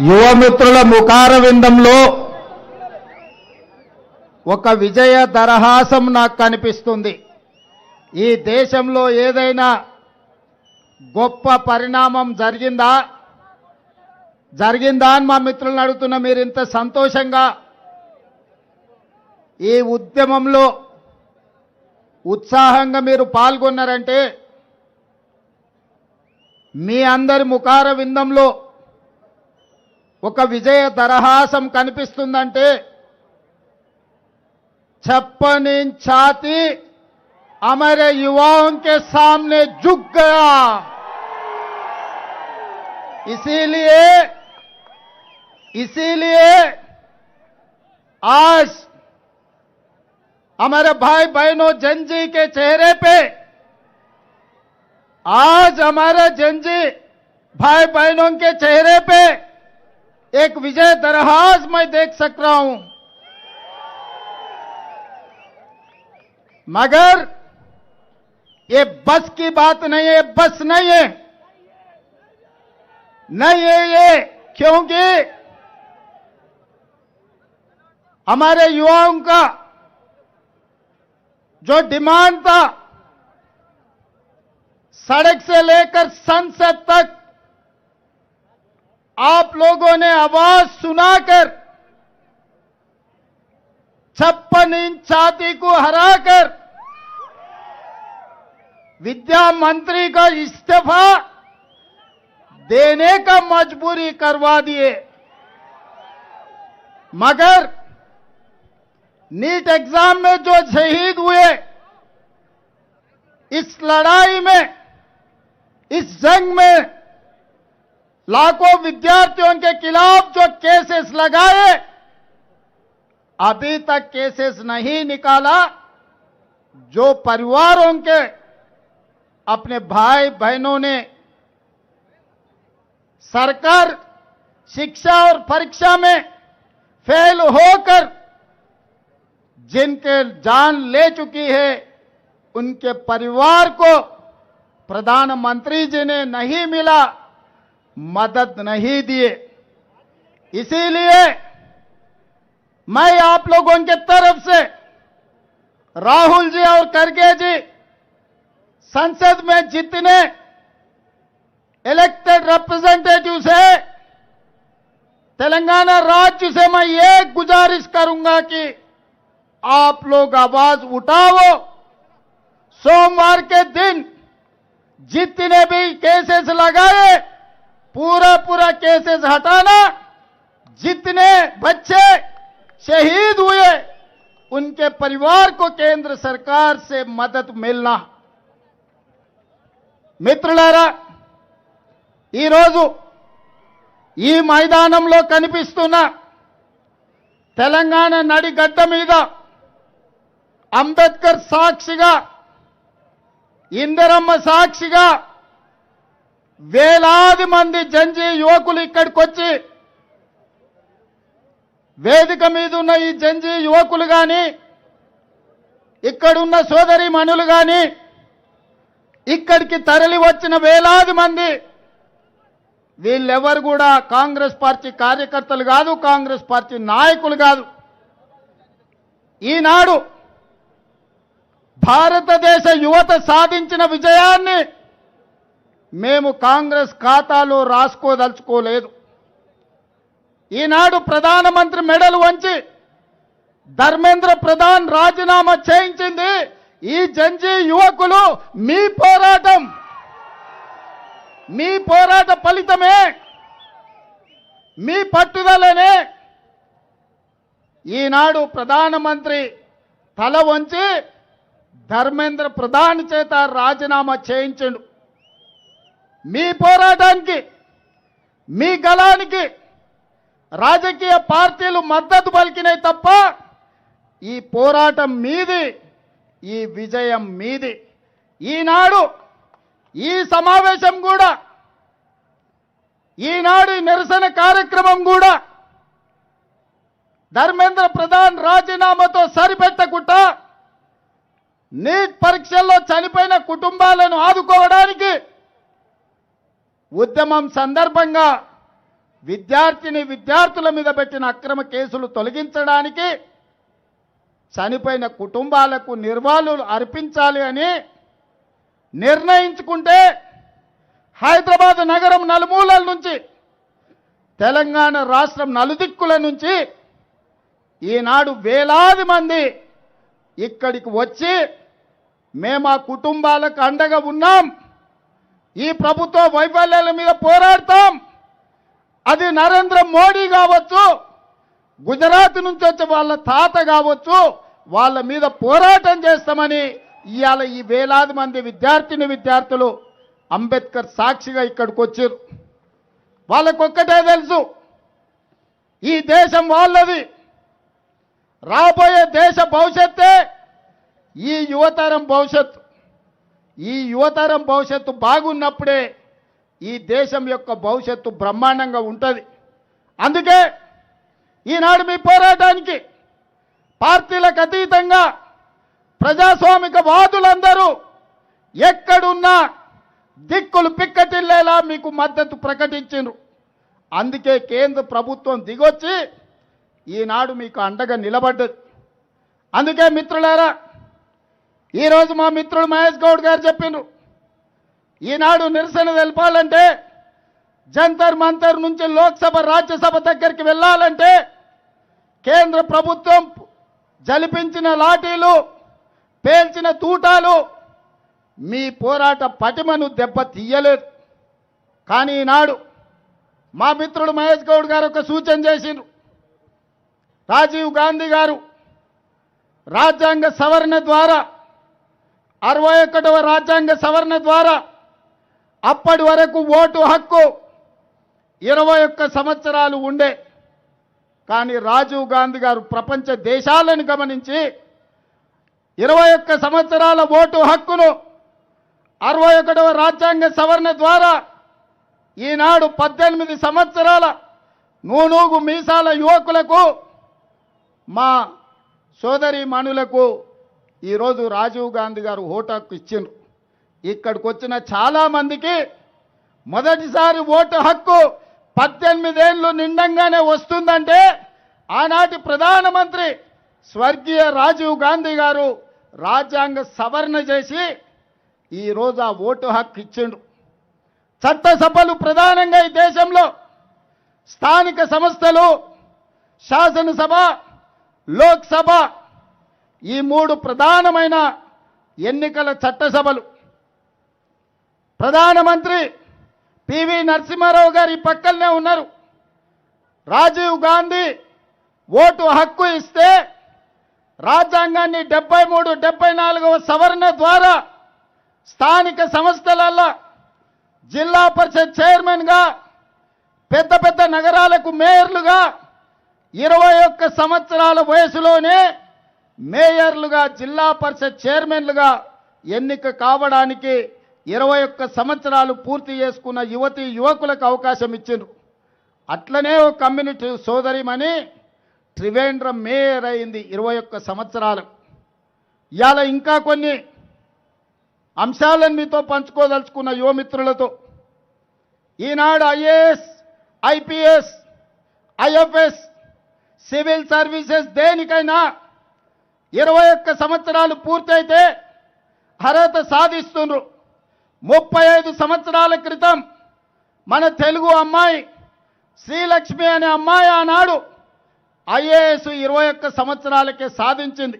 యువమిత్రుల ముఖార విందంలో ఒక విజయ దరహాసం నాకు కనిపిస్తుంది. ఈ దేశంలో ఏదైనా గొప్ప పరిణామం జరిగిందా అని మా మిత్రులను అడుగుతున్నా. మీరు ఇంత సంతోషంగా ఈ ఉద్యమంలో ఉత్సాహంగా మీరు పాల్గొన్నారంటే, మీ అందరి ముఖార విందంలో ఒక విజయ దరహాసం కనిపిస్తుందంటే, छप्पन इंच छाती हमारे युवाओं के सामने झुक गया। इसीलिए आज हमारे भाई बहनों जनजी के चेहरे पे, आज हमारे जनजी भाई बहनों के चेहरे पे एक विजय दरहास मैं देख सक रहा हूं। मगर ये बस की बात नहीं है, बस नहीं है, नहीं है ये, क्योंकि हमारे युवाओं का जो डिमांड था, सड़क से लेकर संसद तक आप लोगों ने आवाज सुनाकर 56 इंच छाती को हराकर विद्या मंत्री का इस्तीफा देने का मजबूरी करवा दिए। मगर नीट एग्जाम में जो शहीद हुए, इस लड़ाई में, इस जंग में लाखों विद्यार्थियों के खिलाफ जो केसेस लगाए, अभी तक केसेस नहीं निकाला। जो परिवारों के अपने भाई बहनों ने सरकार शिक्षा और परीक्षा में फेल होकर जिनके जान ले चुकी है, उनके परिवार को प्रधानमंत्री जी ने नहीं मिला, मदद नहीं दिए। इसीलिए मैं आप लोगों के तरफ से राहुल जी और खड़गे जी संसद में जितने इलेक्टेड रिप्रेजेंटेटिव्स है, तेलंगाना राज्य से मैं ये गुजारिश करूंगा कि आप लोग आवाज उठाओ। सोमवार के दिन जितने भी केसेस लगाए, पूरा केसेस हटाना। जितने बच्चे शहीद हुए, उनके परिवार को केंद्र सरकार से मदद मिलना। మిత్రులారా, ఈరోజు ఈ మైదానంలో కనిపిస్తున్న తెలంగాణ నడిగడ్డ మీద అంబేద్కర్ సాక్షిగా, ఇందిరమ్మ సాక్షిగా వేలాది మంది జంజీ యువకులు ఇక్కడికొచ్చి, వేదిక మీద ఉన్న ఈ జంజీ యువకులు గాని, ఇక్కడున్న సోదరి మనులు గాని, ఇక్కడికి తరలి వచ్చిన వేలాది మంది, వీళ్ళెవరు కూడా కాంగ్రెస్ పార్టీ కార్యకర్తలు కాదు, కాంగ్రెస్ పార్టీ నాయకులు కాదు. ఈనాడు భారతదేశ యువత సాధించిన విజయాన్ని మేము కాంగ్రెస్ ఖాతాలో రాసుకోదలుచుకోలేదు. ఈనాడు ప్రధానమంత్రి మెడలు వంచి ధర్మేంద్ర ప్రధాన్ రాజీనామా చేయించింది ఈ జంజీ యువకులు. మీ పోరాట ఫలితమే, మీ పట్టుదలనే ఈనాడు ప్రధానమంత్రి తల వంచి ధర్మేంద్ర ప్రధాన్ చేత రాజీనామా చేయించండు. మీ పోరాటానికి, మీ గళానికి రాజకీయ పార్టీలు మద్దతు పలికినాయి తప్ప, ఈ పోరాటం మీది, ఈ విజయం మీది. ఈనాడు ఈ సమావేశం కూడా, ఈనాడు ఈ నిరసన కార్యక్రమం కూడా ధర్మేంద్ర ప్రధాన్ రాజీనామాతో సరిపెట్టకుండా నీట్ పరీక్షల్లో చనిపోయిన కుటుంబాలను ఆదుకోవడానికి ఉద్యమం సందర్భంగా విద్యార్థుల మీద పెట్టిన అక్రమ కేసులు తొలగించడానికి చనిపోయిన కుటుంబాలకు నిర్వాళులు అర్పించాలి అని నిర్ణయించుకుంటే హైదరాబాద్ నగరం నలుమూలల నుంచి తెలంగాణ రాష్ట్రం నలుదిక్కుల నుంచి ఈనాడు వేలాది మంది ఇక్కడికి వచ్చి మేము ఆ కుటుంబాలకు అండగా ఉన్నాం, ఈ ప్రభుత్వ వైఫల్యాల మీద పోరాడతాం, అది నరేంద్ర మోడీ కావచ్చు, గుజరాత్ నుంచి వచ్చే వాళ్ళ తాత కావచ్చు, వాళ్ళ మీద పోరాటం చేస్తామని ఇవాళ ఈ వేలాది మంది విద్యార్థులు అంబేద్కర్ సాక్షిగా ఇక్కడికి వచ్చారు. వాళ్ళకొక్కటే తెలుసు, ఈ దేశం వాళ్ళది, రాబోయే దేశ భవిష్యత్తే ఈ యువతరం భవిష్యత్తు. ఈ యువతరం భవిష్యత్తు బాగున్నప్పుడే ఈ దేశం యొక్క భవిష్యత్తు బ్రహ్మాండంగా ఉంటుంది. అందుకే ఈనాడు మీ పోరాటానికి పార్టీలకు అతీతంగా ప్రజాస్వామిక వాదులందరూ ఎక్కడున్నా దిక్కులు పిక్కటిల్లేలా మీకు మద్దతు ప్రకటించారు. అందుకే కేంద్ర ప్రభుత్వం దిగొచ్చి ఈనాడు మీకు అండగా నిలబడ్డది. అందుకే మిత్రులారా, ఈరోజు మా మిత్రుడు మహేష్ గౌడ్ గారు చెప్పిండ్రు, ఈనాడు నిరసన తెలపాలంటే జంతర్ మంతర్ నుంచి లోక్సభ రాజ్యసభ దగ్గరికి వెళ్ళాలంటే కేంద్ర ప్రభుత్వం జలిపించిన లాఠీలు, పేల్చిన తూటాలు మీ పోరాట పటిమను దెబ్బ తీయలేదు. కానీ ఈనాడు మా మిత్రుడు మహేష్ గౌడ్ గారు ఒక సూచన చేసిండ్రు. రాజీవ్ గాంధీ గారు రాజ్యాంగ సవరణ ద్వారా 61వ రాజ్యాంగ సవరణ ద్వారా అప్పటి వరకు ఓటు హక్కు 21 సంవత్సరాలు ఉండే. కానీ రాజీవ్ గాంధీ గారు ప్రపంచ దేశాలను గమనించి 21 సంవత్సరాల ఓటు హక్కును 61వ రాజ్యాంగ సవరణ ద్వారా ఈనాడు 18 సంవత్సరాల నూనూగు మీసాల యువకులకు, మా సోదరి మణులకు ఈరోజు రాజీవ్ గాంధీ గారు ఓటు హక్కు ఇచ్చిండ్రు. ఇక్కడికి వచ్చిన చాలామందికి మొదటిసారి ఓటు హక్కు 18 ఏళ్ళు నిండంగానే వస్తుందంటే ఆనాటి ప్రధానమంత్రి స్వర్గీయ రాజీవ్ గాంధీ గారు రాజ్యాంగ సవరణ చేసి ఈరోజు ఆ ఓటు హక్కు ఇచ్చిండ్రు. చట్టసభలు ప్రధానంగా ఈ దేశంలో స్థానిక సంస్థలు, శాసనసభ, లోక్సభ, ఈ 3 ప్రధానమైన ఎన్నికల చట్టసభలు. ప్రధానమంత్రి పివి నరసింహారావు గారు ఈ పక్కనే ఉన్నారు. రాజీవ్ గాంధీ ఓటు హక్కు ఇస్తే రాజ్యాంగాన్ని 73, 74వ సవరణ ద్వారా స్థానిక సంస్థలలో జిల్లా పరిషత్ చైర్మన్గా, పెద్ద పెద్ద నగరాలకు మేయర్లుగా 21 సంవత్సరాల వయసులోనే మేయర్లుగా, జిల్లా పరిషత్ చైర్మన్లుగా ఎన్నిక కావడానికి 21 సంవత్సరాలు పూర్తి చేసుకున్న యువతీ యువకులకు అవకాశం ఇచ్చిండ్రు. అట్లనే ఒక కమ్యూనిటీ సోదరిమని త్రివేంద్రం మేయర్ అయింది 21 సంవత్సరాలు. ఇవాళ ఇంకా కొన్ని అంశాలను మీతో పంచుకోదలుచుకున్న యువమిత్రులతో. Eenadu IAS, IPS, IFS, civil services దేనికైనా 21 సంవత్సరాలు పూర్తయితే అర్హత సాధిస్తున్నారు. 35 సంవత్సరాల క్రితం మన తెలుగు అమ్మాయి శ్రీలక్ష్మి అనే అమ్మాయి ఆనాడు ఐఏఎస్ 21 సంవత్సరాలకే సాధించింది.